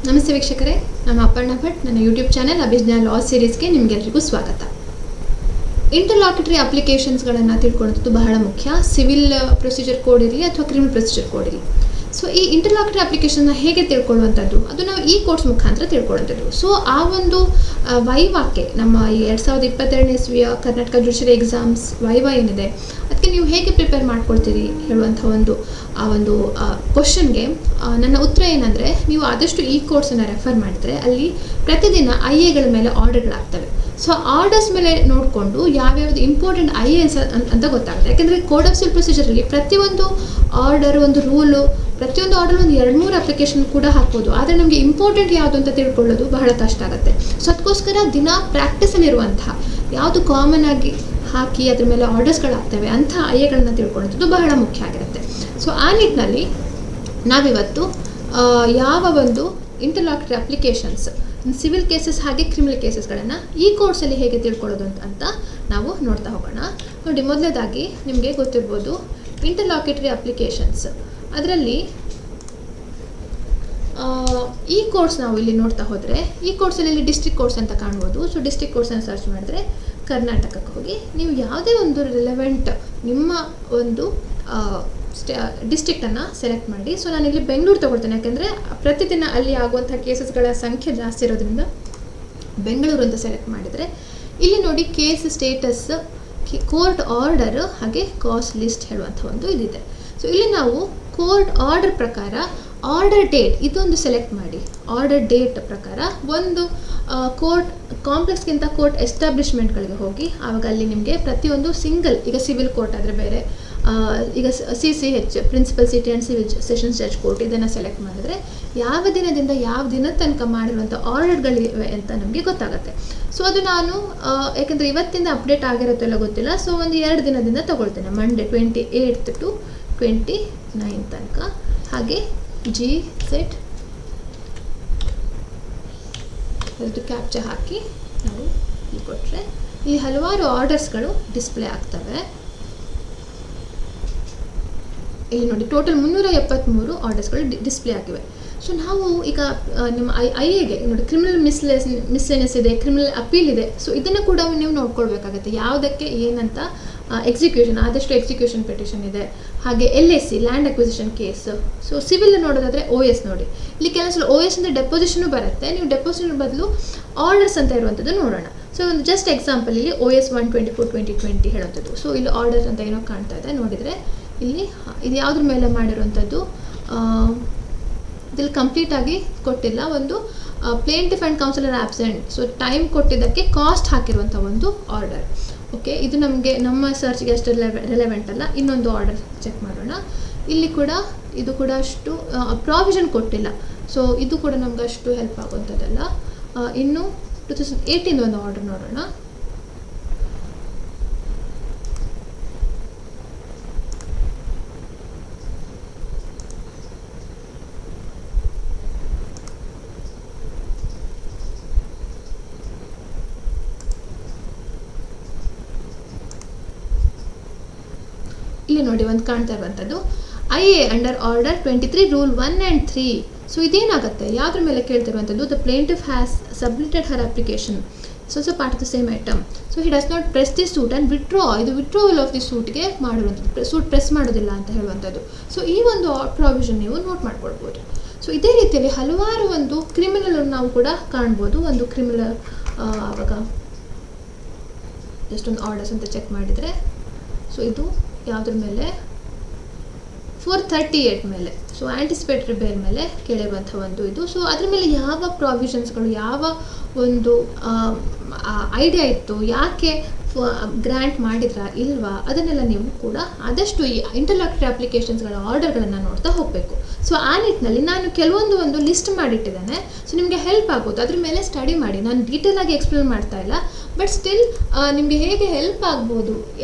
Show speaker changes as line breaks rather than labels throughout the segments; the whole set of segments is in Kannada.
ನಮಸ್ತೆ ವೀಕ್ಷಕರೇ, ನಾನು ಅಪರ್ಣಾ ಭಟ್. ನನ್ನ ಯೂಟ್ಯೂಬ್ ಚಾನೆಲ್ ಅಭಿಜ್ಞಾನ ಲಾ ಸೀರೀಸ್ಗೆ ನಿಮಗೆಲ್ಲರಿಗೂ ಸ್ವಾಗತ. ಇಂಟರ್ಲಾಕ್ಯುಟರಿ ಅಪ್ಲಿಕೇಶನ್ಸ್ಗಳನ್ನು ತಿಳ್ಕೊಳ್ಳೋದು ಬಹಳ ಮುಖ್ಯ. ಸಿವಿಲ್ ಪ್ರೊಸೀಜರ್ ಕೋಡ್ ಇರಲಿ ಅಥವಾ ಕ್ರಿಮಿನಲ್ ಪ್ರೊಸೀಜರ್ ಕೋಡ್ ಇರಲಿ. ಸೊ ಈ ಇಂಟರ್ಲಾಕ್ಯುಟರಿ ಅಪ್ಲಿಕೇಶನ್ನ ಹೇಗೆ ತಿಳ್ಕೊಳ್ಳುವಂಥದ್ದು, ಅದು ನಾವು ಈ ಕೋರ್ಸ್ ಮುಖಾಂತರ ತಿಳ್ಕೊಳ್ಳುವಂಥದ್ದು. ಸೊ ಆ ಒಂದು ವೈವಾಕ್ಕೆ ನಮ್ಮ ಈ 2022ನೇ ಇಸ್ವಿಯ ಕರ್ನಾಟಕ ಜುಡಿಷರಿ ಎಕ್ಸಾಮ್ಸ್ ವೈವಾ ಏನಿದೆ, ಅದಕ್ಕೆ ನೀವು ಹೇಗೆ ಪ್ರಿಪೇರ್ ಮಾಡ್ಕೊಳ್ತೀರಿ ಹೇಳುವಂಥ ಒಂದು ಕ್ವಶನ್ಗೆ ನನ್ನ ಉತ್ತರ ಏನಂದರೆ, ನೀವು ಆದಷ್ಟು ಈ ಕೋರ್ಸನ್ನು ರೆಫರ್ ಮಾಡಿದರೆ ಅಲ್ಲಿ ಪ್ರತಿದಿನ ಐಎಗಳ ಮೇಲೆ ಆರ್ಡರ್ಗಳಾಗ್ತವೆ. ಸೊ ಆರ್ಡರ್ಸ್ ಮೇಲೆ ನೋಡಿಕೊಂಡು ಯಾವ್ಯಾವುದು ಇಂಪಾರ್ಟೆಂಟ್ ಐಎಸ್ ಅಂತ ಗೊತ್ತಾಗುತ್ತೆ. ಯಾಕೆಂದರೆ ಕೋಡ್ ಆಫ್ ಸಿವಿಲ್ ಪ್ರೊಸೀಜರಲ್ಲಿ ಪ್ರತಿಯೊಂದು ಆರ್ಡರ್, ಒಂದು ರೂಲು, ಪ್ರತಿಯೊಂದು ಆರ್ಡರ್ ಒಂದು 2-3 ಅಪ್ಲಿಕೇಶನ್ ಕೂಡ ಹಾಕ್ಬೋದು. ಆದರೆ ನಮಗೆ ಇಂಪಾರ್ಟೆಂಟ್ ಯಾವುದು ಅಂತ ತಿಳ್ಕೊಳ್ಳೋದು ಬಹಳ ಕಷ್ಟ ಆಗುತ್ತೆ. ಸೊ ಅದಕ್ಕೋಸ್ಕರ ದಿನ ಪ್ರಾಕ್ಟೀಸಲ್ಲಿರುವಂತಹ ಯಾವುದು ಕಾಮನ್ ಆಗಿ ಹಾಕಿ ಅದ್ರ ಮೇಲೆ ಆರ್ಡರ್ಸ್ಗಳಾಗ್ತವೆ ಅಂಥ ಐಎಗಳನ್ನು ತಿಳ್ಕೊಳ್ಳೋದು ಬಹಳ ಮುಖ್ಯ ಆಗಿರುತ್ತೆ. ಸೊ ಆ ನಿಟ್ಟಿನಲ್ಲಿ ನಾವಿವತ್ತು ಯಾವ ಒಂದು ಇಂಟರ್ಲಾಕ್ಯುಟರಿ ಅಪ್ಲಿಕೇಶನ್ಸ್ ಸಿವಿಲ್ ಕೇಸಸ್ ಹಾಗೆ ಕ್ರಿಮಿನಲ್ ಕೇಸಸ್ಗಳನ್ನು ಈ ಕೋರ್ಸಲ್ಲಿ ಹೇಗೆ ತಿಳ್ಕೊಳ್ಳೋದು ಅಂತ ನಾವು ನೋಡ್ತಾ ಹೋಗೋಣ. ನೋಡಿ, ಮೊದಲನೇದಾಗಿ ನಿಮಗೆ ಗೊತ್ತಿರ್ಬೋದು ಇಂಟರ್ಲಾಕ್ಯುಟರಿ ಅಪ್ಲಿಕೇಶನ್ಸ್. ಅದರಲ್ಲಿ ಈ ಕೋರ್ಸ್ ನಾವು ಇಲ್ಲಿ ನೋಡ್ತಾ ಹೋದರೆ, ಈ ಕೋರ್ಸಲ್ಲಿ ಡಿಸ್ಟ್ರಿಕ್ಟ್ ಕೋರ್ಸ್ ಅಂತ ಕಾಣ್ಬೋದು. ಸೊ ಡಿಸ್ಟ್ರಿಕ್ಟ್ ಕೋರ್ಸನ್ನು ಸರ್ಚ್ ಮಾಡಿದ್ರೆ ಕರ್ನಾಟಕಕ್ಕೆ ಹೋಗಿ ನೀವು ಯಾವುದೇ ಒಂದು ರಿಲೆವೆಂಟ್ ನಿಮ್ಮ ಒಂದು ಡಿಸ್ಟ್ರಿಕ್ಟನ್ನು ಸೆಲೆಕ್ಟ್ ಮಾಡಿ. ಸೊ ನಾನಿಲ್ಲಿ ಬೆಂಗಳೂರು ತೊಗೊಳ್ತೇನೆ, ಯಾಕೆಂದರೆ ಪ್ರತಿದಿನ ಅಲ್ಲಿ ಆಗುವಂಥ ಕೇಸಸ್ಗಳ ಸಂಖ್ಯೆ ಜಾಸ್ತಿ ಇರೋದ್ರಿಂದ ಬೆಂಗಳೂರು ಅಂತ ಸೆಲೆಕ್ಟ್ ಮಾಡಿದರೆ ಇಲ್ಲಿ ನೋಡಿ ಕೇಸ್ ಸ್ಟೇಟಸ್, ಕೋರ್ಟ್ ಆರ್ಡರ್ ಹಾಗೆ ಕಾಸ್ಟ್ ಲಿಸ್ಟ್ ಹೇಳುವಂಥ ಒಂದು ಇದಿದೆ. ಸೊ ಇಲ್ಲಿ ನಾವು ಕೋರ್ಟ್ ಆರ್ಡರ್ ಪ್ರಕಾರ ಆರ್ಡರ್ ಡೇಟ್ ಇದೊಂದು ಸೆಲೆಕ್ಟ್ ಮಾಡಿ. ಆರ್ಡರ್ ಡೇಟ್ ಪ್ರಕಾರ ಒಂದು ಕೋರ್ಟ್ ಕಾಂಪ್ಲೆಕ್ಸ್ಗಿಂತ ಕೋರ್ಟ್ ಎಸ್ಟಾಬ್ಲಿಷ್ಮೆಂಟ್ಗಳಿಗೆ ಹೋಗಿ, ಆವಾಗ ಅಲ್ಲಿ ನಿಮಗೆ ಪ್ರತಿಯೊಂದು ಸಿಂಗಲ್, ಈಗ ಸಿವಿಲ್ ಕೋರ್ಟ್ ಆದರೆ ಬೇರೆ, ಈಗ CCH principal city and civil sessions judge court ಇದನ್ನು ಸೆಲೆಕ್ಟ್ ಮಾಡಿದರೆ ಯಾವ ದಿನದಿಂದ ಯಾವ ದಿನದ ತನಕ ಮಾಡಿರುವಂಥ ಆರ್ಡರ್ಗಳಿವೆ ಅಂತ ನಮಗೆ ಗೊತ್ತಾಗುತ್ತೆ. ಸೊ ಅದು ನಾನು ಯಾಕೆಂದರೆ ಇವತ್ತಿಂದ ಅಪ್ಡೇಟ್ ಆಗಿರುತ್ತಲ್ಲ ಗೊತ್ತಿಲ್ಲ, ಸೊ ಒಂದು 2 ದಿನದಿಂದ ತೊಗೊಳ್ತೇನೆ. ಮಂಡೇ 28 to 29 ತನಕ. ಹಾಗೆ GZ ಅದು ಕ್ಯಾಪ್ಚರ್ ಹಾಕಿ ನಾವು ಇಲ್ಲಿ ಕೊಟ್ಟರೆ ಈ ಹಲವಾರು ಆರ್ಡರ್ಸ್ಗಳು ಡಿಸ್ಪ್ಲೇ ಆಗ್ತವೆ. ಇಲ್ಲಿ ನೋಡಿ, ಟೋಟಲ್ 373 ಆರ್ಡರ್ಸ್ಗಳು ಡಿಸ್ಪ್ಲೇ ಆಗಿವೆ. ಸೊ ನಾವು ಈಗ ನಿಮ್ಮ ಐಎಗೆ ನೋಡಿ, ಕ್ರಿಮಿನಲ್ ಮಿಸ್ಲೆನಿಯಸ್ ಇದೆ, ಕ್ರಿಮಿನಲ್ ಅಪೀಲ್ ಇದೆ. ಸೊ ಇದನ್ನು ಕೂಡ ನೀವು ನೋಡ್ಕೊಳ್ಬೇಕಾಗತ್ತೆ, ಯಾವುದಕ್ಕೆ ಏನಂತ. ಎಕ್ಸಿಕ್ಯೂಷನ್, ಆದಷ್ಟು ಎಕ್ಸಿಕ್ಯೂಷನ್ ಪಿಟಿಷನ್ ಇದೆ. ಹಾಗೆ LSC land acquisition case. So civil ನೋಡೋದಾದರೆ OS ನೋಡಿ, ಇಲ್ಲಿ ಕೆಲಸ OS ಅಂದರೆ ಡೆಪೋಸಿಷನು ಬರುತ್ತೆ. ನೀವು ಡೆಪೋಸಿಷನ್ ಬದಲು ಆರ್ಡರ್ಸ್ ಅಂತ ಇರುವಂಥದ್ದು ನೋಡೋಣ. ಸೊ ಒಂದು ಜಸ್ಟ್ ಎಕ್ಸಾಂಪಲ್, ಇಲ್ಲಿ OS 124/2020 ಹೇಳುವಂಥದ್ದು. ಸೊ ಇಲ್ಲಿ ಆರ್ಡರ್ಸ್ ಅಂತ ಏನೋ ಕಾಣ್ತಾ ಇದೆ, ನೋಡಿದರೆ ಇಲ್ಲಿ ಇದು ಯಾವುದ್ರ ಮೇಲೆ ಮಾಡಿರುವಂಥದ್ದು, ಇದಲ್ಲಿ ಕಂಪ್ಲೀಟಾಗಿ ಕೊಟ್ಟಿಲ್ಲ. ಒಂದು plaintiff and counsellor absent, so time ಕೊಟ್ಟಿದ್ದಕ್ಕೆ ಕಾಸ್ಟ್ ಹಾಕಿರುವಂಥ ಒಂದು ಆರ್ಡರ್. ಓಕೆ, ಇದು ನಮಗೆ ನಮ್ಮ ಸರ್ಚ್ಗೆ ಅಷ್ಟು ರೆಲೆವೆಂಟ್ ಅಲ್ಲ. ಇನ್ನೊಂದು ಆರ್ಡರ್ ಚೆಕ್ ಮಾಡೋಣ. ಇಲ್ಲಿ ಕೂಡ ಇದು ಕೂಡ ಅಷ್ಟು ಪ್ರಾವಿಷನ್ ಕೊಟ್ಟಿಲ್ಲ. ಸೊ ಇದು ಕೂಡ ನಮ್ಗೆ ಅಷ್ಟು ಹೆಲ್ಪ್ ಆಗುವಂಥದ್ದಲ್ಲ. ಇನ್ನು 2018 ಒಂದು ಆರ್ಡರ್ ನೋಡೋಣ. ಇಲ್ಲಿ ನೋಡಿ, ಒಂದು ಕಾಣ್ತಾ ಇರುವಂಥದ್ದು IA under order 23 rule 1 and 3. So ಇದೇನಾಗುತ್ತೆ, ಯಾವುದ್ರ ಮೇಲೆ ಕೇಳ್ತಿರುವಂಥದ್ದು, the plaintiff has submitted her application so part of the same item. So he does not press the suit and withdraw, ಇದು ವಿಡ್ರಾವಲ್ ಆಫ್ ದಿ ಸೂಟ್ಗೆ ಮಾಡಿರುವಂಥದ್ದು, ಸೂಟ್ ಪ್ರೆಸ್ ಮಾಡೋದಿಲ್ಲ ಅಂತ ಹೇಳುವಂಥದ್ದು. ಸೊ ಈ ಒಂದು ಪ್ರಾವಿಷನ್ ನೀವು ನೋಟ್ ಮಾಡ್ಕೊಳ್ಬೋದು. ಸೊ ಇದೇ ರೀತಿಯಲ್ಲಿ ಹಲವಾರು ಒಂದು ಕ್ರಿಮಿನಲ್ ನಾವು ಕೂಡ ಕಾಣ್ಬೋದು. ಒಂದು ಕ್ರಿಮಿನಲ್ ಆವಾಗ ಎಷ್ಟೊಂದು ಆರ್ಡರ್ಸ್ ಅಂತ ಚೆಕ್ ಮಾಡಿದರೆ, ಸೊ ಇದು ಯಾವುದ್ರ ಮೇಲೆ, 438 ಮೇಲೆ, ಸೊ ಆ್ಯಂಟಿಸಿಪೇಟರಿ ಬೇಲ್ ಮೇಲೆ ಕೇಳಿರುವಂಥ ಒಂದು ಇದು. ಸೊ ಅದ್ರ ಮೇಲೆ ಯಾವ ಪ್ರಾವಿಷನ್ಸ್ಗಳು, ಯಾವ ಒಂದು ಐಡಿಯಾ ಇತ್ತು, ಯಾಕೆ ಗ್ರ್ಯಾಂಟ್ ಮಾಡಿದ್ರಾ ಇಲ್ವಾ, ಅದನ್ನೆಲ್ಲ ನೀವು ಕೂಡ ಆದಷ್ಟು ಈ ಇಂಟರ್ಲಾಕ್ಯುಟರಿ ಅಪ್ಲಿಕೇಶನ್ಸ್ಗಳ ಆರ್ಡರ್ಗಳನ್ನು ನೋಡ್ತಾ ಹೋಗಬೇಕು. ಸೊ ಆ ನಿಟ್ಟಿನಲ್ಲಿ ನಾನು ಕೆಲವೊಂದು ಲಿಸ್ಟ್ ಮಾಡಿಟ್ಟಿದ್ದೇನೆ. ಸೊ ನಿಮಗೆ ಹೆಲ್ಪ್ ಆಗೋದು, ಅದ್ರ ಮೇಲೆ ಸ್ಟಡಿ ಮಾಡಿ. ನಾನು ಡೀಟೇಲಾಗಿ ಎಕ್ಸ್ಪ್ಲೇನ್ ಮಾಡ್ತಾ ಇಲ್ಲ, ಬಟ್ ಸ್ಟಿಲ್ ನಿಮಗೆ ಹೇಗೆ ಹೆಲ್ಪ್ ಆಗ್ಬೋದು.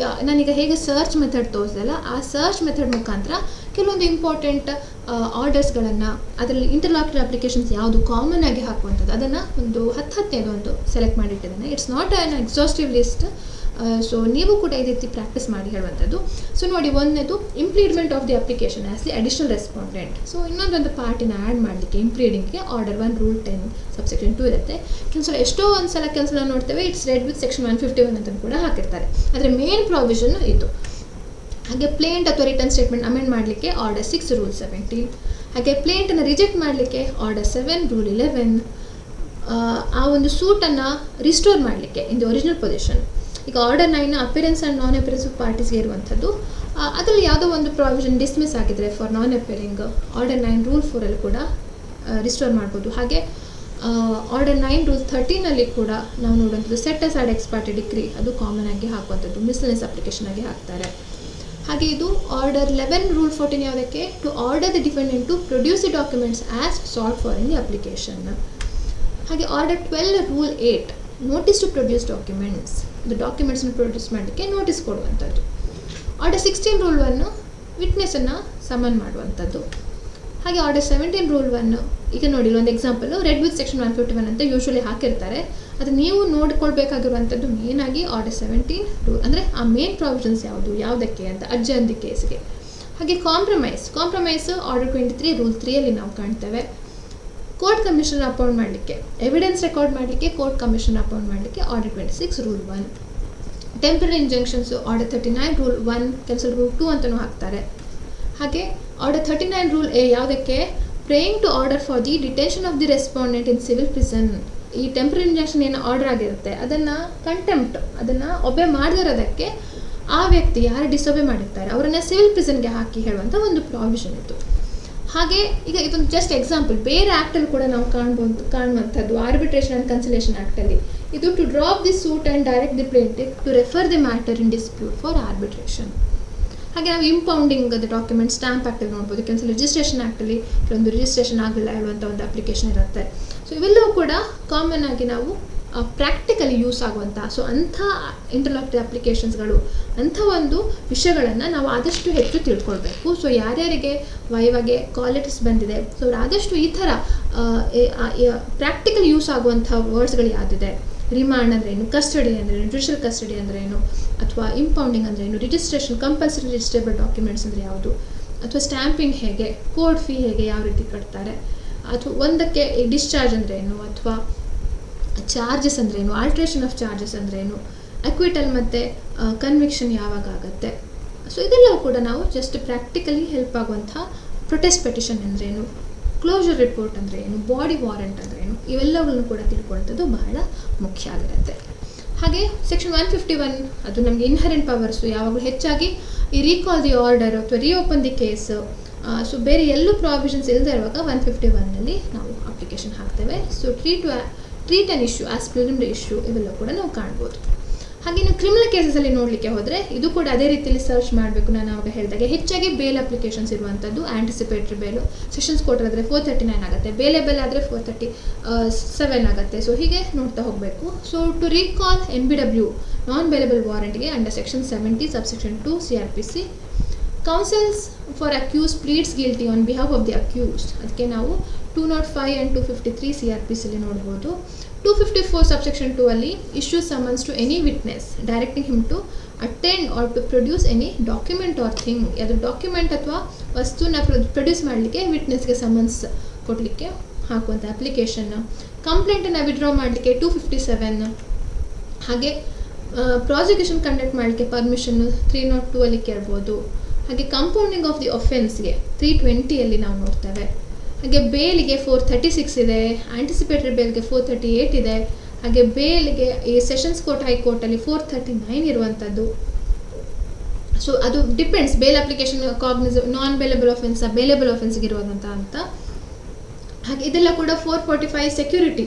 ನಾನೀಗ ಹೇಗೆ ಸರ್ಚ್ ಮೆಥಡ್ ತೋರಿಸಿದಲ್ಲ, ಆ ಸರ್ಚ್ ಮೆಥಡ್ ಮುಖಾಂತರ ಕೆಲವೊಂದು ಇಂಪಾರ್ಟೆಂಟ್ ಆರ್ಡರ್ಸ್ಗಳನ್ನು, ಅದರಲ್ಲಿ ಇಂಟರ್ಲಾಕ್ಯುಟರಿ ಅಪ್ಲಿಕೇಶನ್ಸ್ ಯಾವುದು ಕಾಮನ್ ಆಗಿ ಹಾಕುವಂಥದ್ದು, ಅದನ್ನು ಒಂದು 10-15 ಒಂದು ಸೆಲೆಕ್ಟ್ ಮಾಡಿಟ್ಟಿದ್ದೇನೆ. It's not an exhaustive list. So ನೀವು ಕೂಡ ಈ ರೀತಿ ಪ್ರಾಕ್ಟೀಸ್ ಮಾಡಿ ಹೇಳುವಂಥದ್ದು. ಸೊ ನೋಡಿ, ಒಂದನೇದು impleadment of the application as the additional respondent. So ಇನ್ನೊಂದೊಂದು ಪಾರ್ಟಿನ ಆ್ಯಡ್ ಮಾಡಲಿಕ್ಕೆ ಇಂಪ್ಲೀಡಿಂಗ್ಗೆ ಆರ್ಡರ್ 1 ರೂಲ್ 10 ಸಬ್ಸೆಕ್ಷನ್ 2 ಇರುತ್ತೆ. ಕೆಲಸ ಎಷ್ಟೋ ಒಂದು ಸಲ ಕೆಲಸ ನಾವು ನೋಡ್ತೇವೆ, ಇಟ್ಸ್ ರೆಡ್ ವಿತ್ ಸೆಕ್ಷನ್ 151 ಅಂತ ಕೂಡ ಹಾಕಿರ್ತಾರೆ. ಆದರೆ ಮೇನ್ ಪ್ರಾವಿಷನ್ ಇದು. ಹಾಗೆ ಪ್ಲೇಂಟ್ ಅಥವಾ ರಿಟರ್ನ್ ಸ್ಟೇಟ್ಮೆಂಟ್ ಅಮೆಂಡ್ ಮಾಡಲಿಕ್ಕೆ ಆರ್ಡರ್ 6 ರೂಲ್ 17. ಹಾಗೆ ಪ್ಲೇಂಟನ್ನು ರಿಜೆಕ್ಟ್ ಮಾಡಲಿಕ್ಕೆ ಆರ್ಡರ್ 7 ರೂಲ್ 11. ಆ ಒಂದು ಸೂಟನ್ನು ರಿಸ್ಟೋರ್ ಮಾಡಲಿಕ್ಕೆ ಇನ್ ದಿ ಒರಿಜಿನಲ್ ಪೊಸಿಷನ್. ಈಗ order 9 appearance and non appearance of ಪಾರ್ಟೀಸ್ಗೆ ಇರುವಂಥದ್ದು. ಅದರಲ್ಲಿ ಯಾವುದೋ ಒಂದು ಪ್ರಾವಿಷನ್ ಡಿಸ್ಮಿಸ್ ಆಗಿದ್ರೆ for non appearing, order 9 rule 4 ಕೂಡ ರಿಸ್ಟೋರ್ ಮಾಡ್ಬೋದು. ಹಾಗೆ ಆರ್ಡರ್ 9 ರೂಲ್ 13 ಕೂಡ ನಾವು ನೋಡುವಂಥದ್ದು set aside ex parte decree, ಅದು ಕಾಮನ್ ಆಗಿ ಹಾಕುವಂಥದ್ದು, ಮಿಸ್ಲೆನಿಯಸ್ ಅಪ್ಲಿಕೇಶನ್ ಆಗಿ ಹಾಕ್ತಾರೆ. ಹಾಗೆ ಇದು ಆರ್ಡರ್ 11 ರೂಲ್ 14 ಯಾವುದಕ್ಕೆ, to order the defendant to produce the documents as sought for in the application. ಹಾಗೆ order 12 rule 8 notice to produce documents, ಇದು ಡಾಕ್ಯುಮೆಂಟ್ಸನ್ನು ಪ್ರೊಡ್ಯೂಸ್ ಮಾಡಲಿಕ್ಕೆ ನೋಟಿಸ್ ಕೊಡುವಂಥದ್ದು. ಆರ್ಡರ್ 16 ರೂಲ್ 1 ವಿಟ್ನೆಸ್ಸನ್ನು ಸಮನ್ ಮಾಡುವಂಥದ್ದು. ಹಾಗೆ ಆರ್ಡರ್ 17 ರೂಲ್ 1, ಈಗ ನೋಡಿ ಒಂದು ಎಕ್ಸಾಂಪಲು, ರೆಡ್ ವಿತ್ ಸೆಕ್ಷನ್ 151 ಅಂತ ಯೂಶ್ವಲಿ ಹಾಕಿರ್ತಾರೆ. ಅದು ನೀವು ನೋಡಿಕೊಳ್ಬೇಕಾಗಿರುವಂಥದ್ದು ಮೇನಾಗಿ ಆರ್ಡರ್ 17 ರೂಲ್, ಅಂದರೆ ಆ ಮೇನ್ ಪ್ರಾವಿಷನ್ಸ್ ಯಾವುದಕ್ಕೆ ಅಂತ ಅರ್ಜೆಂಟ್ ಕೇಸ್ಗೆ. ಹಾಗೆ ಕಾಂಪ್ರಮೈಸ್ ಆರ್ಡರ್ 23 ರೂಲ್ 3 ನಾವು ಕಾಣ್ತೇವೆ. ಕೋರ್ಟ್ ಕಮಿಷನರ್ ಅಪಾಯಿಂಟ್ ಮಾಡಲಿಕ್ಕೆ, ಎವಿಡೆನ್ಸ್ ರೆಕಾರ್ಡ್ ಮಾಡಲಿಕ್ಕೆ ಕೋರ್ಟ್ ಕಮಿಷನರ್ ಅಪಾಯಿಂಟ್ ಮಾಡಲಿಕ್ಕೆ order 26 rule 1. Temporary injunctions order 39 rule 1 cancel rule 2 ಅಂತಲೂ ಹಾಕ್ತಾರೆ. ಹಾಗೆ ಆರ್ಡರ್ 39 ರೂಲ್ ಎ ಯಾವುದಕ್ಕೆ, praying to order for the detention of the respondent in civil prison. ಈ ಟೆಂಪರರಿ ಇಂಜಂಕ್ಷನ್ ಏನು ಆರ್ಡರ್ ಆಗಿರುತ್ತೆ ಅದನ್ನು ಕಂಟೆಂಪ್ಟ್, ಅದನ್ನು ಒಬೆ ಮಾಡದಿರೋದಕ್ಕೆ ಆ ವ್ಯಕ್ತಿ ಯಾರು ಡಿಸೊಬೆ ಮಾಡಿರ್ತಾರೆ ಅವರನ್ನು ಸಿವಿಲ್ ಪ್ರಿಸನ್ಗೆ ಹಾಕಿ ಹೇಳುವಂಥ ಒಂದು ಪ್ರಾವಿಷನ್ ಇತ್ತು. ಹಾಗೆ ಈಗ ಇದೊಂದು ಜಸ್ಟ್ ಎಕ್ಸಾಂಪಲ್, ಬೇರೆ ಆ್ಯಕ್ಟಲ್ಲಿ ಕೂಡ ನಾವು ಕಾಣುವಂಥದ್ದು ಆರ್ಬಿಟ್ರೇಷನ್ ಆ್ಯಂಡ್ ಕನ್ಸಿಲೇಷನ್ ಆ್ಯಕ್ಟಲ್ಲಿ ಇದು to drop the suit and direct the plaintiff to refer the matter in dispute for arbitration. ಹಾಗೆ ನಾವು ಇಂಪೌಂಡಿಂಗ್ ದ ಡಾಕ್ಯುಮೆಂಟ್ ಸ್ಟ್ಯಾಂಪ್ ಆ್ಯಕ್ಟಲ್ಲಿ ನೋಡ್ಬೋದು. ಕೆಲಸ ರಿಜಿಸ್ಟ್ರೇಷನ್ ಆ್ಯಕ್ಟಲ್ಲಿ ಕೆಲವೊಂದು ರಿಜಿಸ್ಟ್ರೇಷನ್ ಆಗಲಿಲ್ಲ ಹೇಳುವಂಥ ಒಂದು ಅಪ್ಲಿಕೇಶನ್ ಇರುತ್ತೆ. ಸೊ ಇವೆಲ್ಲವೂ ಕೂಡ ಕಾಮನ್ ಆಗಿ ನಾವು ಪ್ರಾಕ್ಟಿಕಲಿ ಯೂಸ್ ಆಗುವಂಥ, ಸೊ ಅಂಥ ಇಂಟರ್ಲಾಕ್ಟರಿ ಅಪ್ಲಿಕೇಶನ್ಸ್ಗಳು, ಅಂಥ ಒಂದು ವಿಷಯಗಳನ್ನು ನಾವು ಆದಷ್ಟು ಹೆಚ್ಚು ತಿಳ್ಕೊಳ್ಬೇಕು. ಸೊ ಯಾರ್ಯಾರಿಗೆ ವೈವಾಗೆ ಕಾಲೇಜಸ್ ಬಂದಿದೆ, ಸೊ ಅವ್ರು ಆದಷ್ಟು ಈ ಥರ ಪ್ರಾಕ್ಟಿಕಲ್ ಯೂಸ್ ಆಗುವಂಥ ವರ್ಡ್ಸ್ಗಳು ಯಾವುದಿದೆ, ರಿಮಾಂಡ್ ಅಂದ್ರೇನು, ಕಸ್ಟಡಿ ಅಂದ್ರೇನು, ಜುಡಿಷಿಯಲ್ ಕಸ್ಟಡಿ ಅಂದ್ರೇನು, ಅಥವಾ ಇಂಪೌಂಡಿಂಗ್ ಅಂದ್ರೇನು, ರಿಜಿಸ್ಟ್ರೇಷನ್ ಕಂಪಲ್ಸರಿ ರಿಜಿಸ್ಟ್ರೇಬಲ್ ಡಾಕ್ಯುಮೆಂಟ್ಸ್ ಅಂದರೆ ಯಾವುದು, ಅಥವಾ ಸ್ಟ್ಯಾಂಪಿಂಗ್ ಹೇಗೆ, ಕೋರ್ಟ್ ಫೀ ಹೇಗೆ ಯಾವ ರೀತಿ ಕಟ್ತಾರೆ, ಅಥವಾ ಒಂದಕ್ಕೆ ಡಿಸ್ಚಾರ್ಜ್ ಅಂದ್ರೇನು, ಅಥವಾ ಚಾರ್ಜಸ್ ಅಂದ್ರೇನು, ಆಲ್ಟ್ರೇಷನ್ ಆಫ್ ಚಾರ್ಜಸ್ ಅಂದ್ರೇನು, ಅಕ್ವಿಟಲ್ ಮತ್ತು ಕನ್ವಿಕ್ಷನ್ ಯಾವಾಗ ಆಗುತ್ತೆ. ಸೊ ಇದೆಲ್ಲವೂ ಕೂಡ ನಾವು ಜಸ್ಟ್ ಪ್ರಾಕ್ಟಿಕಲಿ ಹೆಲ್ಪ್ ಆಗುವಂಥ ಪ್ರೊಟೆಸ್ಟ್ ಪೆಟಿಷನ್ ಅಂದ್ರೇನು, ಕ್ಲೋಜರ್ ರಿಪೋರ್ಟ್ ಅಂದರೆ ಏನು, ಬಾಡಿ ವಾರೆಂಟ್ ಅಂದರೆ ಏನು, ಇವೆಲ್ಲವನ್ನು ಕೂಡ ತಿಳ್ಕೊಳ್ಳೋದು ಬಹಳ ಮುಖ್ಯ ಆಗಿರುತ್ತೆ. ಹಾಗೆ ಸೆಕ್ಷನ್ 151 ಅದು ನಮಗೆ ಇನ್ಹರೆಂಟ್ ಪವರ್ಸು, ಯಾವಾಗಲೂ ಹೆಚ್ಚಾಗಿ ಈ ರೀಕಾಲ್ ದಿ ಆರ್ಡರ್ ಅಥವಾ ರೀಓಪನ್ ದಿ ಕೇಸ್, ಸೊ ಬೇರೆ ಎಲ್ಲೂ ಪ್ರಾವಿಷನ್ಸ್ ಇಲ್ಲದೆ ಇರುವಾಗ 151ನಲ್ಲಿ ನಾವು ಅಪ್ಲಿಕೇಶನ್ ಹಾಕ್ತೇವೆ. So treat on issue as preliminary issue, ಇವೆಲ್ಲ ಕೂಡ ನಾವು ಕಾಣ್ಬೋದು. ಹಾಗೆ ನಾವು ಕ್ರಿಮಿನಲ್ ಕೇಸಸಲ್ಲಿ ನೋಡಲಿಕ್ಕೆ ಹೋದರೆ ಇದು ಕೂಡ ಅದೇ ರೀತಿಯಲ್ಲಿ ಸರ್ಚ್ ಮಾಡಬೇಕು. ನಾನು ಆವಾಗ ಹೇಳಿದಾಗೆ ಹೆಚ್ಚಾಗಿ ಬೇಲ್ ಅಪ್ಲಿಕೇಶನ್ಸ್ ಇರುವಂಥದ್ದು, ಆ್ಯಂಟಿಸಿಪೇಟ್ರಿ ಬೇಲು, ಸೆಷನ್ಸ್ ಕೋರ್ಟ್ ಆದರೆ 439 ಆಗುತ್ತೆ, ಬೇಲೆಬಲ್ ಆದರೆ 437 ಆಗುತ್ತೆ. ಸೊ ಹೀಗೆ ನೋಡ್ತಾ ಹೋಗಬೇಕು. So to recall NBW non bailable ವಾರೆಂಟ್ಗೆ under section 70 subsection 2 CRPC, counsels for accused pleads guilty on behalf of the accused, ಅದಕ್ಕೆ ನಾವು 205 ಆ್ಯಂಡ್ 253 CRPCಯಲ್ಲಿ ನೋಡ್ಬೋದು. 254 ಸಬ್ಸೆಕ್ಷನ್ 2 ಅಲ್ಲಿ issue summons to any witness directing him to attend or to produce any document or thing, ಅದು ಡಾಕ್ಯುಮೆಂಟ್ ಅಥವಾ ವಸ್ತುನ ಪ್ರೊಡ್ಯೂಸ್ ಮಾಡಲಿಕ್ಕೆ ವಿಟ್ನೆಸ್ಗೆ ಸಮನ್ಸ್ ಕೊಡಲಿಕ್ಕೆ ಹಾಕುವಂಥ ಅಪ್ಲಿಕೇಶನ್. ಕಂಪ್ಲೇಂಟನ್ನು ವಿಡ್ರಾ ಮಾಡಲಿಕ್ಕೆ 257. ಹಾಗೆ ಪ್ರಾಸಿಕ್ಯೂಷನ್ ಕಂಡಕ್ಟ್ ಮಾಡಲಿಕ್ಕೆ ಪರ್ಮಿಷನ್ನು 302 ಅಲ್ಲಿ ಕೇಳ್ಬೋದು. ಹಾಗೆ ಕಂಪೌಂಡಿಂಗ್ ಆಫ್ ದಿ ಒಫೆನ್ಸ್ಗೆ 320 ನಾವು ನೋಡ್ತೇವೆ. ಹಾಗೆ ಬೇಲಿಗೆ 436 ಇದೆ, ಆ್ಯಂಟಿಸಿಪೇಟರಿ ಬೇಲ್ಗೆ 438 ಇದೆ. ಹಾಗೆ ಬೇಲಿಗೆ ಈ ಸೆಷನ್ಸ್ ಕೋರ್ಟ್ ಹೈಕೋರ್ಟಲ್ಲಿ 439 ಇರುವಂಥದ್ದು. ಸೊ ಅದು depends, bail application cognizable non bailable offence bailable ಆಫೆನ್ಸ್ಗೆ ಇರುವಂಥ ಅಂತ. ಹಾಗೆ ಇದೆಲ್ಲ ಕೂಡ 445 ಸೆಕ್ಯೂರಿಟಿ,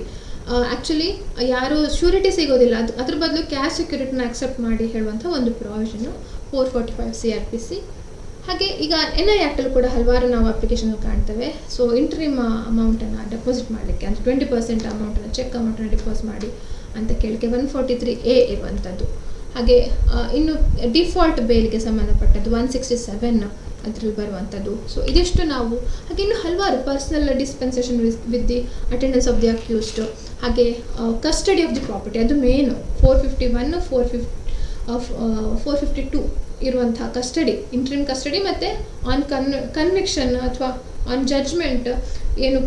ಆ್ಯಕ್ಚುಲಿ ಯಾರು ಶ್ಯೂರಿಟಿ ಸಿಗೋದಿಲ್ಲ, ಅದ್ರ ಬದಲು ಕ್ಯಾಶ್ ಸೆಕ್ಯೂರಿಟಿನ ಅಕ್ಸೆಪ್ಟ್ ಮಾಡಿ ಹೇಳುವಂಥ ಒಂದು ಪ್ರಾವಿಷನ್ನು 445 CRPC. ಹಾಗೆ ಈಗ NI ಆ್ಯಕ್ಟಲ್ಲೂ ಕೂಡ ಹಲವಾರು ನಾವು ಅಪ್ಲಿಕೇಶನ್ ಕಾಣ್ತೇವೆ. ಸೊ ಇಂಟ್ರೀಮ್ ಅಮೌಂಟನ್ನು ಡೆಪಾಸಿಟ್ ಮಾಡಲಿಕ್ಕೆ, ಅಂದರೆ 20% ಅಮೌಂಟನ್ನು ಚೆಕ್ ಅಮೌಂಟನ್ನು ಡೆಪಾಸಿಟ್ ಮಾಡಿ ಅಂತ ಕೇಳಲಿಕ್ಕೆ 143A ಇರುವಂಥದ್ದು. ಹಾಗೆ ಇನ್ನು ಡಿಫಾಲ್ಟ್ ಬೇಲ್ಗೆ ಸಂಬಂಧಪಟ್ಟದ್ದು 167 ಅದರಲ್ಲಿ ಬರುವಂಥದ್ದು. ಸೊ ಇದಿಷ್ಟು ನಾವು, ಹಾಗೆ ಇನ್ನು ಹಲವಾರು personal dispensation with the attendance of the accused, ಹಾಗೆ ಕಸ್ಟಡಿ ಆಫ್ ದಿ ಪ್ರಾಪರ್ಟಿ ಅದು ಮೇನು 451, 452 ಇರುವಂಥ ಕಸ್ಟಡಿ, ಇಂಟ್ರಿಮ್ ಕಸ್ಟಡಿ ಮತ್ತು ಆನ್ ಕನ್ವಿಕ್ಷನ್ ಅಥವಾ ಆನ್ ಜಡ್ಜ್ಮೆಂಟ್ ಏನು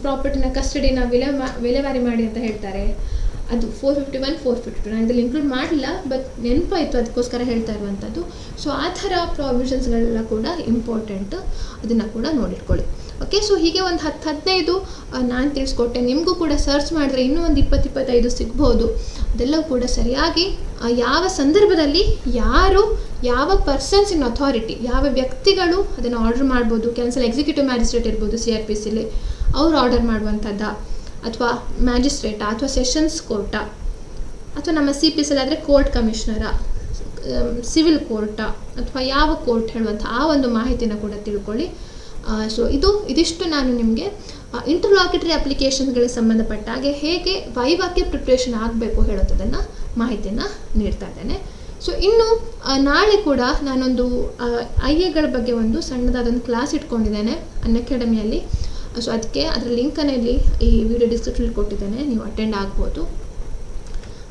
ಪ್ರಾಪರ್ಟಿನ ಕಸ್ಟಡಿನ ವಿಲೇವಾರಿ ಮಾಡಿ ಅಂತ ಹೇಳ್ತಾರೆ, ಅದು 451, 452. ನಾನು ಇದರಲ್ಲಿ ಇನ್ಕ್ಲೂಡ್ ಮಾಡಲಿಲ್ಲ, ಬಟ್ ನೆನಪಾಯಿತು, ಅದಕ್ಕೋಸ್ಕರ ಹೇಳ್ತಾ ಇರುವಂಥದ್ದು. ಸೊ ಆ ಥರ ಪ್ರಾವಿಷನ್ಸ್ಗಳೆಲ್ಲ ಕೂಡ ಇಂಪಾರ್ಟೆಂಟ್, ಅದನ್ನು ಕೂಡ ನೋಡಿಟ್ಕೊಳ್ಳಿ. ಓಕೆ, ಸೊ ಹೀಗೆ ಒಂದು 10-15 ನಾನು ತಿಳಿಸ್ಕೊಟ್ಟೆ. ನಿಮಗೂ ಕೂಡ ಸರ್ಚ್ ಮಾಡಿದ್ರೆ ಇನ್ನೂ ಒಂದು 20-25 ಸಿಗ್ಬೋದು. ಅದೆಲ್ಲವೂ ಕೂಡ ಸರಿಯಾಗಿ ಯಾವ ಸಂದರ್ಭದಲ್ಲಿ ಯಾವ ಪರ್ಸನ್ಸ್ ಇನ್ ಅಥಾರಿಟಿ, ಯಾವ ವ್ಯಕ್ತಿಗಳು ಅದನ್ನು ಆರ್ಡರ್ ಮಾಡ್ಬೋದು. ಕೆಲಸಲ ಎಕ್ಸಿಕ್ಯೂಟಿವ್ ಮ್ಯಾಜಿಸ್ಟ್ರೇಟ್ ಇರ್ಬೋದು CRPCಲಿ, ಅವ್ರು ಆರ್ಡರ್ ಮಾಡುವಂಥದ್ದು, ಅಥವಾ ಮ್ಯಾಜಿಸ್ಟ್ರೇಟಾ, ಅಥವಾ ಸೆಷನ್ಸ್ ಕೋರ್ಟಾ, ಅಥವಾ ನಮ್ಮ CPCL ಆದರೆ ಕೋರ್ಟ್ ಕಮಿಷನರಾ, ಸಿವಿಲ್ ಕೋರ್ಟಾ, ಅಥವಾ ಯಾವ ಕೋರ್ಟ್ ಹೇಳುವಂಥ ಆ ಒಂದು ಮಾಹಿತಿನ ಕೂಡ ತಿಳ್ಕೊಳ್ಳಿ. ಸೊ ಇದಿಷ್ಟು ನಾನು ನಿಮಗೆ ಇಂಟರ್ಲಾಕ್ಯುಟರಿ ಅಪ್ಲಿಕೇಶನ್ಗಳಿಗೆ ಸಂಬಂಧಪಟ್ಟ ಹಾಗೆ ಹೇಗೆ ವೈವಾಕ್ಕೆ ಪ್ರಿಪ್ರೇಷನ್ ಆಗಬೇಕು ಹೇಳೋದನ್ನು ಮಾಹಿತಿಯನ್ನು ನೀಡ್ತಾ ಇದ್ದೇನೆ. ಸೊ ಇನ್ನು ನಾಳೆ ಕೂಡ ನಾನೊಂದು IA ಬಗ್ಗೆ ಒಂದು ಸಣ್ಣದಾದೊಂದು ಕ್ಲಾಸ್ ಇಟ್ಕೊಂಡಿದ್ದೇನೆ ಅನ್ಅಕಾಡೆಮಿಯಲ್ಲಿ. ಸೊ ಅದರ ಲಿಂಕನ್ನು ಇಲ್ಲಿ ಈ ವಿಡಿಯೋ ಡಿಸ್ಕ್ರಿಪ್ಷನಲ್ಲಿ ಕೊಟ್ಟಿದ್ದೇನೆ, ನೀವು ಅಟೆಂಡ್ ಆಗ್ಬೋದು.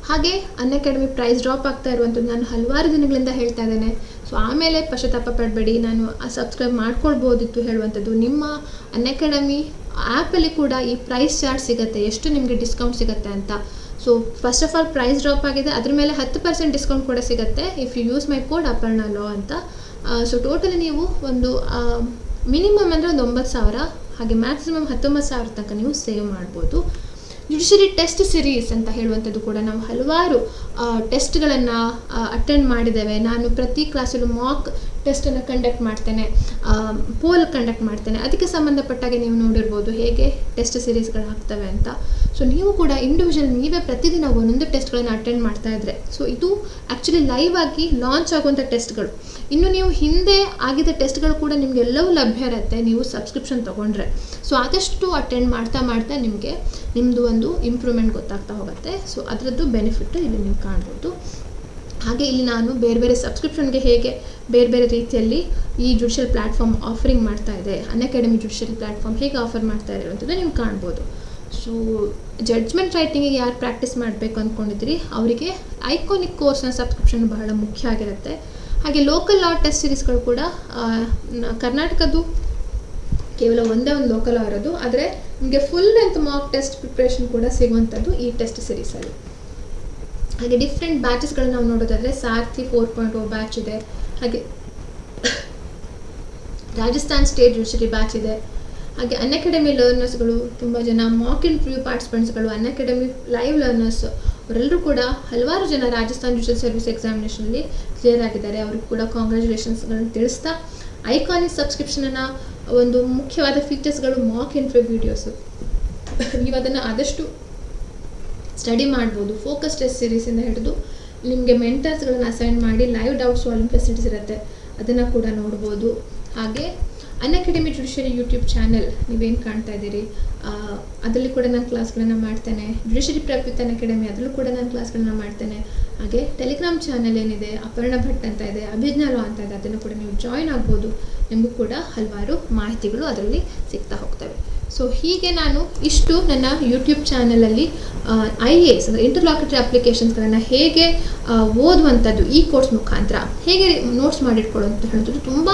ಹಾಗೆ ಅನ್ಅಕಾಡೆಮಿ ಪ್ರೈಸ್ ಡ್ರಾಪ್ ಆಗ್ತಾ ಇರುವಂಥದ್ದು ನಾನು ಹಲವಾರು ದಿನಗಳಿಂದ ಹೇಳ್ತಾ ಇದ್ದೇನೆ. ಸೊ ಆಮೇಲೆ ಪಶ್ಚಾತ್ತಾಪ ಪಡಬೇಡಿ, ನಾನು ಸಬ್ಸ್ಕ್ರೈಬ್ ಮಾಡ್ಕೊಳ್ಬೋದಿತ್ತು ಹೇಳುವಂಥದ್ದು. ನಿಮ್ಮ ಅನ್ಅಕಾಡೆಮಿ ಆ್ಯಪಲ್ಲಿ ಕೂಡ ಈ ಪ್ರೈಸ್ ಚಾರ್ಟ್ ಸಿಗುತ್ತೆ, ಎಷ್ಟು ನಿಮಗೆ ಡಿಸ್ಕೌಂಟ್ ಸಿಗುತ್ತೆ ಅಂತ. So first of all price drop ಆಗಿದೆ, ಅದ್ರ ಮೇಲೆ 10% ಡಿಸ್ಕೌಂಟ್ ಕೂಡ ಸಿಗುತ್ತೆ if you use my code Aparna law ಅಂತ. ಸೊ ಟೋಟಲಿ ನೀವು ಒಂದು ಮಿನಿಮಮ್ ಅಂದರೆ ಒಂದು 9,000, ಹಾಗೆ ಮ್ಯಾಕ್ಸಿಮಮ್ 19,000 ತನಕ ನೀವು ಸೇವ್ ಮಾಡ್ಬೋದು. ಜುಡಿಷರಿ ಟೆಸ್ಟ್ ಸಿರೀಸ್ ಅಂತ ಹೇಳುವಂಥದ್ದು ಕೂಡ ನಾವು ಹಲವಾರು ಟೆಸ್ಟ್ಗಳನ್ನು ಅಟೆಂಡ್ ಮಾಡಿದ್ದೇವೆ. ನಾನು ಪ್ರತಿ ಕ್ಲಾಸಲ್ಲೂ ಮಾಕ್ ಟೆಸ್ಟನ್ನು ಕಂಡಕ್ಟ್ ಮಾಡ್ತೇನೆ, ಪೋಲ್ ಕಂಡಕ್ಟ್ ಮಾಡ್ತೇನೆ. ಅದಕ್ಕೆ ಸಂಬಂಧಪಟ್ಟಾಗೆ ನೀವು ನೋಡಿರ್ಬೋದು ಹೇಗೆ ಟೆಸ್ಟ್ ಸಿರೀಸ್ಗಳು ಆಗ್ತವೆ ಅಂತ. ಸೊ ನೀವು ಕೂಡ ಇಂಡಿವಿಜುವಲ್ ನೀವೇ ಪ್ರತಿದಿನ ಒಂದೊಂದು ಟೆಸ್ಟ್ಗಳನ್ನು ಅಟೆಂಡ್ ಮಾಡ್ತಾ ಇದ್ರೆ, ಸೊ ಇದು ಆ್ಯಕ್ಚುಲಿ ಲೈವ್ ಆಗಿ ಲಾಂಚ್ ಆಗುವಂಥ ಟೆಸ್ಟ್ಗಳು. ಇನ್ನು ನೀವು ಹಿಂದೆ ಆಗಿದ್ದ ಟೆಸ್ಟ್ಗಳು ಕೂಡ ನಿಮಗೆಲ್ಲವೂ ಲಭ್ಯ ಇರುತ್ತೆ ನೀವು ಸಬ್ಸ್ಕ್ರಿಪ್ಷನ್ ತೊಗೊಂಡ್ರೆ. ಸೊ ಆದಷ್ಟು ಅಟೆಂಡ್ ಮಾಡ್ತಾ ನಿಮಗೆ ನಿಮ್ಮದು ಒಂದು ಇಂಪ್ರೂವ್ಮೆಂಟ್ ಗೊತ್ತಾಗ್ತಾ ಹೋಗುತ್ತೆ. ಸೊ ಅದರದ್ದು ಬೆನಿಫಿಟ್ ಇಲ್ಲಿ ನೀವು ಕಾಣ್ಬೋದು. ಹಾಗೆ ಇಲ್ಲಿ ನಾನು ಬೇರೆ ಸಬ್ಸ್ಕ್ರಿಪ್ಷನ್ಗೆ ಹೇಗೆ ಬೇರೆ ರೀತಿಯಲ್ಲಿ ಈ ಜುಡಿಷಿಯಲ್ ಪ್ಲ್ಯಾಟ್ಫಾರ್ಮ್ ಆಫರಿಂಗ್ ಮಾಡ್ತಾ ಇದೆ, ಅನ್ಅಕಾಡೆಮಿ ಜುಡಿಷಿಯಲ್ ಪ್ಲ್ಯಾಟ್ಫಾರ್ಮ್ ಹೇಗೆ ಆಫರ್ ಮಾಡ್ತಾ ಇದೆ ಅನ್ನೋದು ನೀವು ಕಾಣ್ಬೋದು. ಸೊ ಜಡ್ಜ್ಮೆಂಟ್ ರೈಟಿಂಗಿಗೆ ಯಾರು ಪ್ರಾಕ್ಟೀಸ್ ಮಾಡಬೇಕು ಅಂದ್ಕೊಂಡಿದ್ದೀರಿ ಅವರಿಗೆ ಐಕಾನಿಕ್ ಕೋರ್ಸ್ನ ಸಬ್ಸ್ಕ್ರಿಪ್ಷನ್ ಬಹಳ ಮುಖ್ಯ ಆಗಿರುತ್ತೆ. ಹಾಗೆ ಲೋಕಲ್ ಲಾ ಟೆಸ್ಟ್ ಸಿರೀಸ್ಗಳು ಕೂಡ ಕರ್ನಾಟಕದ್ದು ಕೇವಲ ಒಂದೇ ಒಂದು ಲೋಕಲ್ ಲಾ ಇರೋದು, ಆದರೆ ನಿಮಗೆ full length mock test preparation ಕೂಡ ಸಿಗುವಂಥದ್ದು ಈ ಟೆಸ್ಟ್ ಸಿರೀಸಲ್ಲಿ. ಹಾಗೆ ಡಿಫ್ರೆಂಟ್ ಬ್ಯಾಚಸ್ಗಳನ್ನ ನಾವು ನೋಡೋದಾದರೆ ಸಾರ್ಥಿ 4.0 ಬ್ಯಾಚ್ ಇದೆ, ಹಾಗೆ ರಾಜಸ್ಥಾನ್ ಸ್ಟೇಟ್ ಜುಡಿಷರಿ ಬ್ಯಾಚ್ ಇದೆ. ಹಾಗೆ ಅನ್ಅಕಾಡೆಮಿ ಲರ್ನರ್ಸ್ಗಳು ತುಂಬ ಜನ, ಮಾಕ್ ಇಂಟರ್ವ್ಯೂ ಪಾರ್ಟಿಸಿಪೆಂಟ್ಸ್ಗಳು, ಅನ್ಅಕಾಡೆಮಿ ಲೈವ್ ಲರ್ನರ್ಸ್ ಅವರೆಲ್ಲರೂ ಕೂಡ ಹಲವಾರು ಜನ ರಾಜಸ್ಥಾನ್ ಜುಡಿಷಿಯಲ್ ಸರ್ವಿಸ್ ಎಕ್ಸಾಮಿನೇಷನಲ್ಲಿ ಕ್ಲಿಯರ್ ಆಗಿದ್ದಾರೆ. ಅವ್ರಿಗೆ ಕೂಡ ಕಾಂಗ್ರ್ಯಾಚುಲೇಷನ್ಸ್ಗಳನ್ನು ತಿಳಿಸ್ತಾ, ಐಕಾನಿಕ್ ಸಬ್ಸ್ಕ್ರಿಪ್ಷನನ್ನು ಒಂದು ಮುಖ್ಯವಾದ ಫೀಚರ್ಸ್ಗಳು ಮಾಕ್ ಇಂಟರ್ವ್ಯೂ ವೀಡಿಯೋಸು, ನೀವು ಅದನ್ನು ಆದಷ್ಟು ಸ್ಟಡಿ ಮಾಡ್ಬೋದು. ಫೋಕಸ್ ಟೆಸ್ಟ್ ಸೀರೀಸಿಂದ ಹಿಡಿದು ನಿಮಗೆ ಮೆಂಟರ್ಸ್ಗಳನ್ನು ಅಸೈನ್ ಮಾಡಿ ಲೈವ್ ಡೌಟ್ ಸಾಲ್ವಿಂಗ್ ಫೆಸಿಲಿಟೀಸ್ ಇರುತ್ತೆ, ಅದನ್ನು ಕೂಡ ನೋಡ್ಬೋದು. ಹಾಗೆ ಅನ್ಅಕಾಡೆಮಿ ಜುಡಿಷಿಯರಿ ಯೂಟ್ಯೂಬ್ ಚಾನೆಲ್ ನೀವೇನು ಕಾಣ್ತಾ ಇದ್ದೀರಿ, ಅದರಲ್ಲಿ ಕೂಡ ನಾನು ಕ್ಲಾಸ್ಗಳನ್ನು ಮಾಡ್ತೇನೆ. ಜುಡಿಷಿಯರಿ ಪ್ರೆಪ್ ವಿತ್ ಅನ್ಅಕಾಡೆಮಿ ಅದರಲ್ಲೂ ಕೂಡ ನಾನು ಕ್ಲಾಸ್ಗಳನ್ನ ಮಾಡ್ತೇನೆ. ಹಾಗೆ ಟೆಲಿಗ್ರಾಮ್ ಚಾನೆಲ್ ಏನಿದೆ, ಅಪರ್ಣ ಭಟ್ ಅಂತ ಇದೆ, ಅಭಿಜ್ಞಾ ಲಾ ಅಂತ ಇದೆ, ಅದನ್ನು ಕೂಡ ನೀವು ಜಾಯಿನ್ ಆಗ್ಬೋದು. ನಿಮಗೂ ಕೂಡ ಹಲವಾರು ಮಾಹಿತಿಗಳು ಅದರಲ್ಲಿ ಸಿಗ್ತಾ ಹೋಗ್ತವೆ. ಸೊ ಹೀಗೆ ನಾನು ಇಷ್ಟು ನನ್ನ ಯೂಟ್ಯೂಬ್ ಚಾನಲಲ್ಲಿ IAS ಅಂದರೆ ಇಂಟರ್ಲಾಕ್ಯುಟರಿ ಅಪ್ಲಿಕೇಶನ್ಸ್ಗಳನ್ನು ಹೇಗೆ ಓದುವಂಥದ್ದು ಈ ಕೋರ್ಸ್ ಮುಖಾಂತರ ಹೇಗೆ ನೋಟ್ಸ್ ಮಾಡಿಟ್ಕೊಳ್ಳುವಂಥ ಹೇಳೋದು ತುಂಬ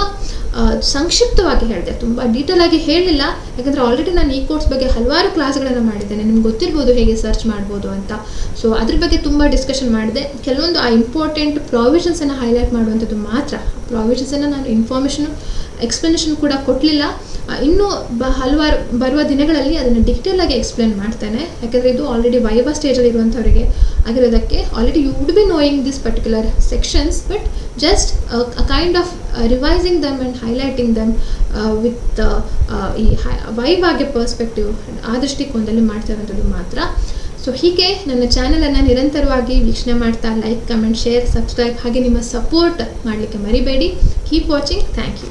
ಸಂಕ್ಷಿಪ್ತವಾಗಿ ಹೇಳಿದೆ, ತುಂಬ ಡೀಟೇಲ್ ಆಗಿ ಹೇಳಲಿಲ್ಲ. ಯಾಕಂದರೆ ಆಲ್ರೆಡಿ ನಾನು ಈ ಕೋರ್ಸ್ ಬಗ್ಗೆ ಹಲವಾರು ಕ್ಲಾಸ್ಗಳನ್ನು ಮಾಡಿದ್ದೇನೆ, ನಿಮ್ಗೆ ಗೊತ್ತಿರ್ಬೋದು ಹೇಗೆ ಸರ್ಚ್ ಮಾಡ್ಬೋದು ಅಂತ. ಸೊ ಅದ್ರ ಬಗ್ಗೆ ತುಂಬ ಡಿಸ್ಕಷನ್ ಮಾಡಿದೆ. ಕೆಲವೊಂದು ಆ ಇಂಪಾರ್ಟೆಂಟ್ ಪ್ರಾವಿಷನ್ಸನ್ನು ಹೈಲೈಟ್ ಮಾಡುವಂಥದ್ದು ಮಾತ್ರ, ಪ್ರಾವಿಷನ್ಸನ್ನು ನಾನು ಇನ್ಫಾರ್ಮೇಷನು ಎಕ್ಸ್ಪ್ಲನೇಷನ್ ಕೂಡ ಕೊಡಲಿಲ್ಲ. ಇನ್ನೂ ಹಲವಾರು ಬರುವ ದಿನಗಳಲ್ಲಿ ಅದನ್ನು ಡೀಟೇಲಾಗಿ ಎಕ್ಸ್ಪ್ಲೇನ್ ಮಾಡ್ತೇನೆ. ಯಾಕಂದರೆ ಇದು ಆಲ್ರೆಡಿ ವೈವಾ ಸ್ಟೇಜಲ್ಲಿ ಇರುವಂಥವರಿಗೆ ಆಗಿರೋದಕ್ಕೆ already you would be knowing this particular sections, but just a kind of revising them and highlighting them with ಈ ವೈವಾಗೆ ಪರ್ಸ್ಪೆಕ್ಟಿವ್ ಆ ದೃಷ್ಟಿಕೋನದಲ್ಲಿ ಮಾಡ್ತಾ ಇರುವಂಥದ್ದು ಮಾತ್ರ. ಸೊ ಹೀಗೆ ನನ್ನ ಚಾನಲನ್ನು ನಿರಂತರವಾಗಿ ವೀಕ್ಷಣೆ ಮಾಡ್ತಾ ಲೈಕ್, ಕಮೆಂಟ್, ಶೇರ್, ಸಬ್ಸ್ಕ್ರೈಬ್ ಹಾಗೆ ನಿಮ್ಮ ಸಪೋರ್ಟ್ ಮಾಡಲಿಕ್ಕೆ ಮರಿಬೇಡಿ. Keep watching. Thank you.